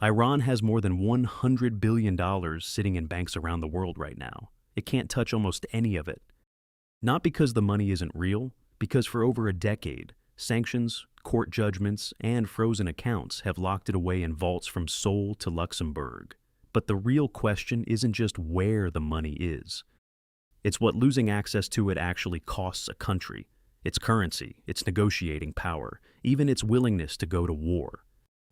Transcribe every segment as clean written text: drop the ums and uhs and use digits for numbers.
Iran has more than $100 billion sitting in banks around the world right now. It can't touch almost any of it. Not because the money isn't real, because for over a decade, sanctions, court judgments, and frozen accounts have locked it away in vaults from Seoul to Luxembourg. But the real question isn't just where the money is. It's what losing access to it actually costs a country: its currency, its negotiating power, even its willingness to go to war.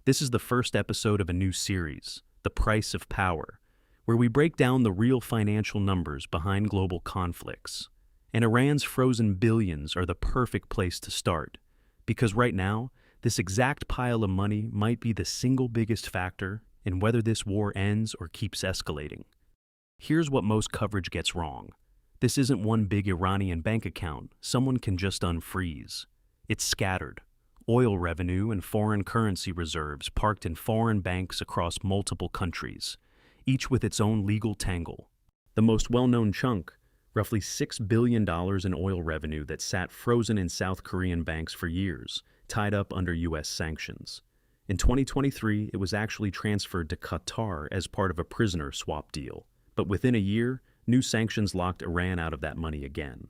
This is the first episode of a new series, The Price of Power, where we break down the real financial numbers behind global conflicts. And Iran's frozen billions are the perfect place to start, because right now, this exact pile of money might be the single biggest factor in whether this war ends or keeps escalating. Here's what most coverage gets wrong. This isn't one big Iranian bank account someone can just unfreeze. It's scattered. Oil revenue and foreign currency reserves parked in foreign banks across multiple countries, each with its own legal tangle. The most well-known chunk, roughly $6 billion in oil revenue that sat frozen in South Korean banks for years, tied up under U.S. sanctions. In 2023, it was actually transferred to Qatar as part of a prisoner swap deal, but within a year, new sanctions locked Iran out of that money again.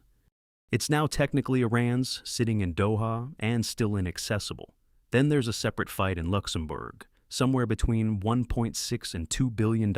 It's now technically Iran's, sitting in Doha, and still inaccessible. Then there's a separate fight in Luxembourg, somewhere between $1.6 and $2 billion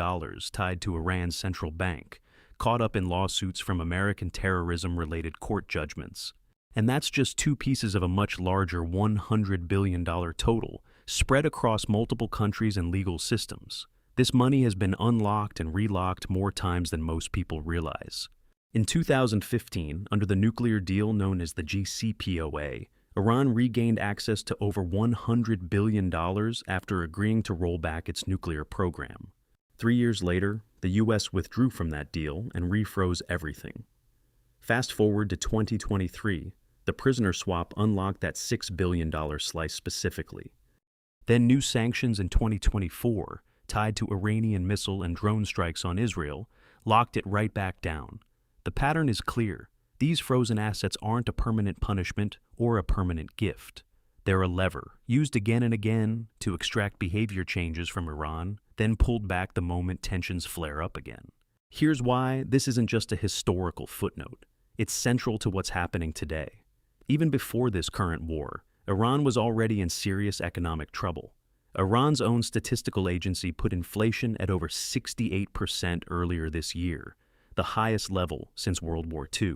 tied to Iran's central bank, caught up in lawsuits from American terrorism-related court judgments. And that's just two pieces of a much larger $100 billion total, spread across multiple countries and legal systems. This money has been unlocked and relocked more times than most people realize. In 2015, under the nuclear deal known as the JCPOA, Iran regained access to over $100 billion after agreeing to roll back its nuclear program. 3 years later, the U.S. withdrew from that deal and refroze everything. Fast forward to 2023, the prisoner swap unlocked that $6 billion slice specifically. Then new sanctions in 2024, tied to Iranian missile and drone strikes on Israel, locked it right back down. The pattern is clear. These frozen assets aren't a permanent punishment or a permanent gift. They're a lever, used again and again to extract behavior changes from Iran, then pulled back the moment tensions flare up again. Here's why this isn't just a historical footnote. It's central to what's happening today. Even before this current war, Iran was already in serious economic trouble. Iran's own statistical agency put inflation at over 68% earlier this year, the highest level since World War II.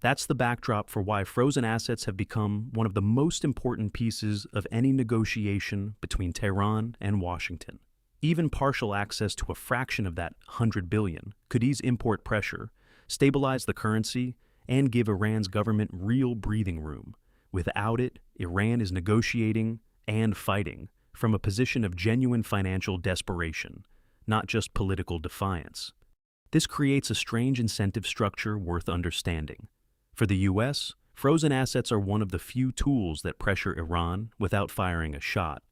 That's the backdrop for why frozen assets have become one of the most important pieces of any negotiation between Tehran and Washington. Even partial access to a fraction of that $100 billion could ease import pressure, stabilize the currency, and give Iran's government real breathing room. Without it, Iran is negotiating and fighting from a position of genuine financial desperation, not just political defiance. This creates a strange incentive structure worth understanding. For the U.S., frozen assets are one of the few tools that pressure Iran without firing a shot,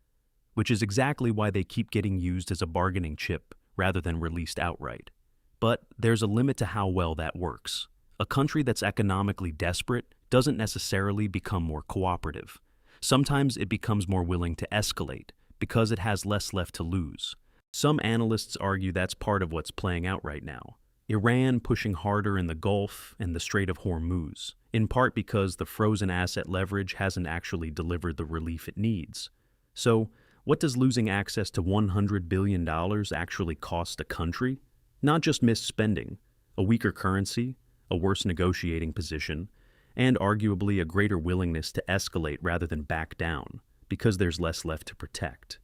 which is exactly why they keep getting used as a bargaining chip rather than released outright. But there's a limit to how well that works. A country that's economically desperate doesn't necessarily become more cooperative. Sometimes it becomes more willing to escalate because it has less left to lose. Some analysts argue that's part of what's playing out right now. Iran pushing harder in the Gulf and the Strait of Hormuz, in part because the frozen asset leverage hasn't actually delivered the relief it needs. So, what does losing access to $100 billion actually cost a country? Not just missed spending, a weaker currency, a worse negotiating position, and arguably a greater willingness to escalate rather than back down, because there's less left to protect.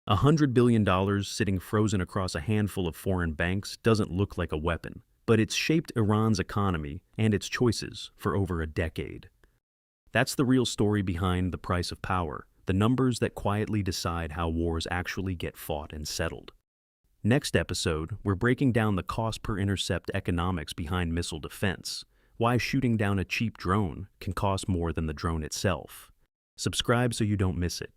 $100 billion sitting frozen across a handful of foreign banks doesn't look like a weapon, but it's shaped Iran's economy and its choices for over a decade. That's the real story behind the price of power, the numbers that quietly decide how wars actually get fought and settled. Next episode, we're breaking down the cost per intercept economics behind missile defense, why shooting down a cheap drone can cost more than the drone itself. Subscribe so you don't miss it.